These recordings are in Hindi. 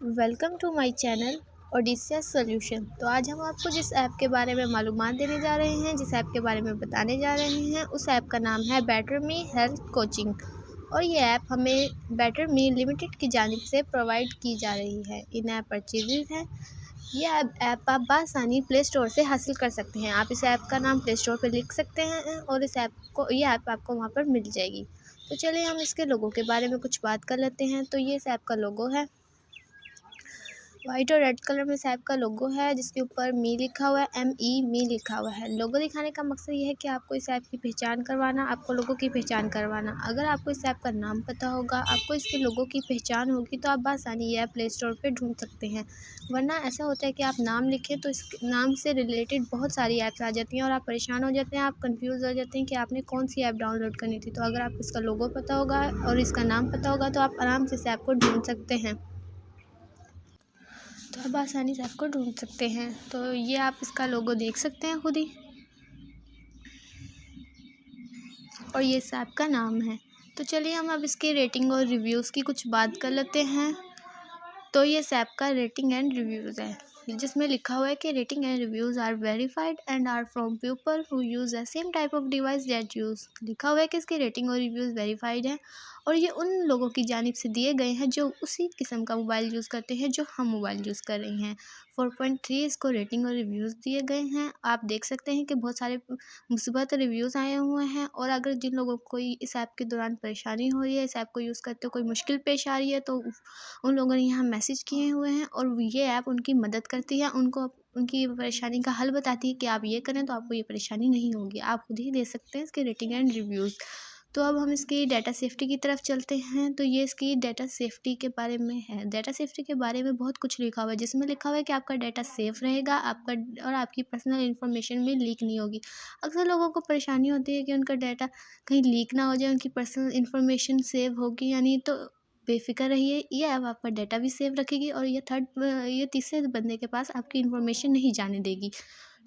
Welcome to my channel Odisia solution. तो आज हम आपको जिस ऐप के बारे में मालूमात देने जा रहे हैं, जिस ऐप के बारे में बताने जा रहे हैं, उस ऐप का नाम है बेटर मी हेल्थ कोचिंग। और ये ऐप हमें बेटर मी लिमिटेड की जानिब से प्रोवाइड की जा रही है। इन ऐप परचेजेज हैं। ये ऐप आप बआसानी प्ले स्टोर से हासिल कर सकते हैं। आप इस ऐप का नाम प्ले स्टोर पर लिख सकते हैं और ये ऐप आपको वहाँ पर मिल जाएगी। तो चलिए हम इसके लोगों के बारे में कुछ बात कर लेते हैं। तो ये इस ऐप का लोगो है। वाइट और रेड कलर में इस ऐप का लोगो है, जिसके ऊपर मी लिखा हुआ है, मी लिखा हुआ है। लोगो दिखाने का मकसद ये है कि आपको इस ऐप की पहचान करवाना, आपको लोगों की पहचान करवाना। अगर आपको इस ऐप का नाम पता होगा, आपको इसके लोगों की पहचान होगी, तो आप बआसानी ये ऐप प्ले स्टोर पे ढूंढ सकते हैं। वरना ऐसा होता है कि आप नाम लिखें तो इस नाम से रिलेटेड बहुत सारी ऐप्स आ जाती हैं और आप परेशान हो जाते हैं, आप कन्फ्यूज़ हो जाते हैं कि आपने कौन सी ऐप डाउनलोड करनी थी। तो अगर आपको इसका लोगो पता होगा और इसका नाम पता होगा, तो आप आराम से इस ऐप को ढूंढ सकते हैं। तो आप आसानी से आपको ढूंढ सकते हैं। तो ये आप इसका लोगो देख सकते हैं खुद ही, और ये इस ऐप का नाम है। तो चलिए हम अब इसकी रेटिंग और रिव्यूज़ की कुछ बात कर लेते हैं। तो ये इस ऐप का रेटिंग एंड रिव्यूज़ है, जिसमें लिखा हुआ है कि rating and reviews are verified and are from people who use the same type of device that use. लिखा हुआ है कि इसकी रेटिंग और रिव्यूज़ वेरीफाइड हैं और ये उन लोगों की जानिब से दिए गए हैं जो उसी किस्म का मोबाइल यूज़ करते हैं जो हम मोबाइल यूज़ कर रहे हैं। 4.3 इसको रेटिंग और रिव्यूज़ दिए गए हैं। आप देख सकते हैं कि बहुत सारे मुस्बत रिव्यूज़ आए हुए हैं। और अगर जिन लोगों को कोई इस ऐप के दौरान परेशानी हो रही है, इस ऐप को यूज़ करते हुए कोई मुश्किल पेश आ रही है, तो उन लोगों ने यहाँ मैसेज किए हुए हैं और ये ऐप उनकी मदद करती है, उनको उनकी परेशानी का हल बताती है कि आप ये करें तो आपको ये परेशानी नहीं होगी। आप खुद ही दे सकते हैं इसके रेटिंग एंड रिव्यूज़। तो अब हम इसकी डाटा सेफ्टी की तरफ चलते हैं। तो ये इसकी डाटा सेफ्टी के बारे में है। डाटा सेफ्टी के बारे में बहुत कुछ लिखा हुआ है, जिसमें लिखा हुआ है कि आपका डाटा सेफ़ रहेगा, आपका और आपकी पर्सनल इन्फॉर्मेशन भी लीक नहीं होगी। अक्सर लोगों को परेशानी होती है कि उनका डाटा कहीं लीक ना हो जाए, उनकी पर्सनल इन्फॉर्मेशन सेव होगी या नहीं। तो बेफ़िक्र रहिए, ये ऐप आपका डाटा भी सेव रखेगी और ये तीसरे बंदे के पास आपकी इन्फॉर्मेशन नहीं जाने देगी।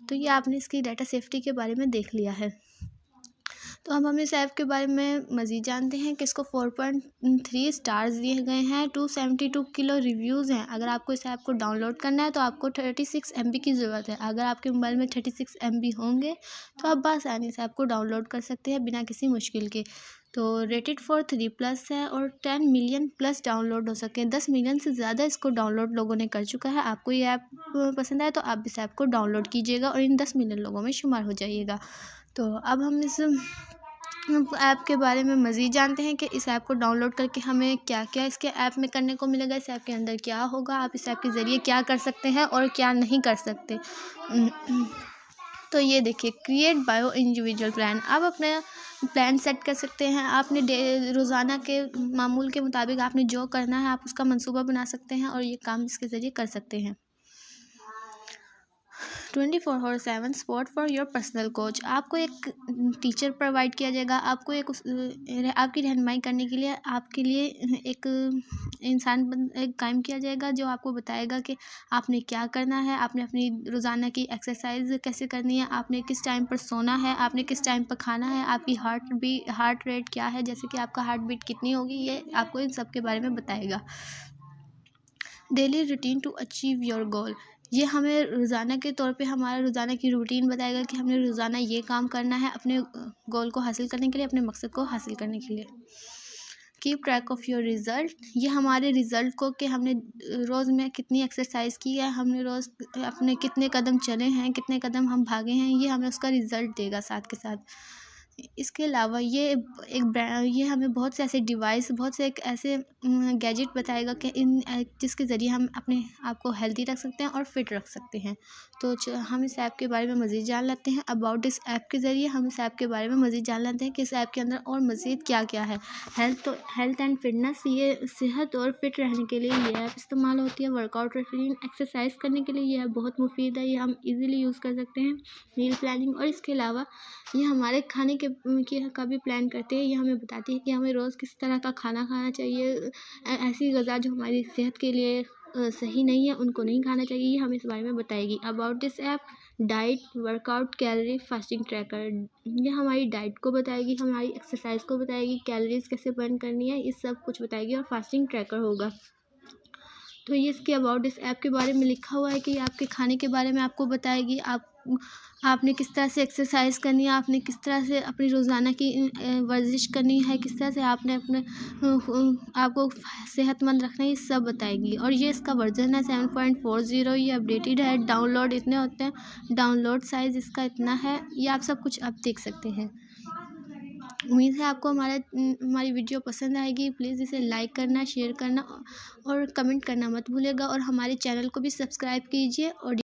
तो ये आपने इसकी डाटा सेफ्टी के बारे में देख लिया है। तो अब हम इस ऐप के बारे में मज़ीद जानते हैं कि इसको 4.3 स्टार्स दिए गए हैं, 272 किलो रिव्यूज़ हैं। अगर आपको इस ऐप को डाउनलोड करना है तो आपको 36 MB की ज़रूरत है। अगर आपके मोबाइल में 36 MB होंगे तो आप बआसानी इस ऐप को डाउनलोड कर सकते हैं बिना किसी मुश्किल के। तो रेटेड फॉर 3+ है और 10 मिलियन प्लस डाउनलोड हो सके। 10 मिलियन से ज़्यादा इसको डाउनलोड लोगों ने कर चुका है। आपको ये ऐप पसंद आए तो आप इस ऐप को डाउनलोड कीजिएगा और इन 10 मिलियन लोगों में शुमार हो जाइएगा। तो अब हम इस ऐप के बारे में मज़ीद जानते हैं कि इस ऐप को डाउनलोड करके हमें क्या क्या इसके ऐप में करने को मिलेगा, इस ऐप के अंदर क्या होगा, आप इस ऐप के ज़रिए क्या कर सकते हैं और क्या नहीं कर सकते। तो ये देखिए, क्रिएट बायो इंडिविजुअल प्लान। आप अपना प्लान सेट कर सकते हैं। आपने रोज़ाना के मामूल के मुताबिक आपने जो करना है, आप उसका मंसूबा बना सकते हैं और ये काम इसके ज़रिए कर सकते हैं। 24/7 support for your personal coach. आपको एक टीचर प्रोवाइड किया जाएगा। आपको आपकी रहनुमाई करने के लिए आपके लिए एक इंसान कायम किया जाएगा, जो आपको बताएगा कि आपने क्या करना है, आपने अपनी रोज़ाना की एक्सरसाइज कैसे करनी है, आपने किस टाइम पर सोना है, आपने किस टाइम पर खाना है, आपकी हार्ट रेट क्या है, जैसे कि आपका हार्ट बीट कितनी होगी, ये आपको इन सब के बारे में बताएगा। Daily routine to achieve your goal. ये हमें रोज़ाना के तौर पे हमारा रोज़ाना की रूटीन बताएगा कि हमने रोज़ाना ये काम करना है अपने गोल को हासिल करने के लिए, अपने मकसद को हासिल करने के लिए। Keep track of your result. ये हमारे रिज़ल्ट को कि हमने रोज़ में कितनी एक्सरसाइज की है, हमने रोज़ अपने कितने कदम चले हैं, कितने कदम हम भागे हैं, ये हमें उसका रिज़ल्ट देगा साथ के साथ। इसके अलावा ये हमें बहुत से ऐसे डिवाइस, बहुत से एक ऐसे गैजेट बताएगा कि जिसके ज़रिए हम अपने आप को हेल्दी रख सकते हैं और फिट रख सकते हैं। तो हम इस ऐप के बारे में मज़ीद जान लेते हैं। अबाउट इस ऐप के ज़रिए हम इस ऐप के बारे में मज़ीद जान लेते हैं कि इस ऐप के अंदर और मज़ीद क्या क्या है। हेल्थ एंड फिटनेस, ये सेहत और फिट रहने के लिए ये ऐप इस्तेमाल होती है। वर्कआउट रूटीन, एक्सरसाइज करने के लिए ये ऐप बहुत मुफीद है, ये हम ईज़िली यूज़ कर सकते हैं। मील प्लानिंग, और इसके अलावा ये हमारे खाने का भी प्लान करते हैं। ये हमें बताती है कि हमें रोज़ किस तरह का खाना खाना चाहिए। ऐसी ग़िज़ा जो हमारी सेहत के लिए सही नहीं है, उनको नहीं खाना चाहिए, ये हमें इस बारे में बताएगी। About this app, diet, workout, calorie, fasting tracker. ये हमारी डाइट को बताएगी, हमारी एक्सरसाइज को बताएगी, कैलोरीज कैसे बर्न करनी है, ये सब कुछ बताएगी, और फास्टिंग ट्रैकर होगा। तो ये इसके अबाउट इस ऐप के बारे में लिखा हुआ है कि आपके खाने के बारे में आपको बताएगी, आपने किस तरह से एक्सरसाइज करनी है, आपने किस तरह से अपनी रोज़ाना की वर्जिश करनी है, किस तरह से आपने अपने आपको सेहतमंद रखना है, ये सब बताएगी। और ये इसका वर्जन है 7.40। ये अपडेटेड है। डाउनलोड इतने होते हैं, डाउनलोड साइज़ इसका इतना है। ये आप सब कुछ आप देख सकते हैं। उम्मीद है आपको हमारी वीडियो पसंद आएगी। प्लीज़ इसे लाइक करना, शेयर करना और कमेंट करना मत भूलिएगा, और हमारे चैनल को भी सब्सक्राइब कीजिए और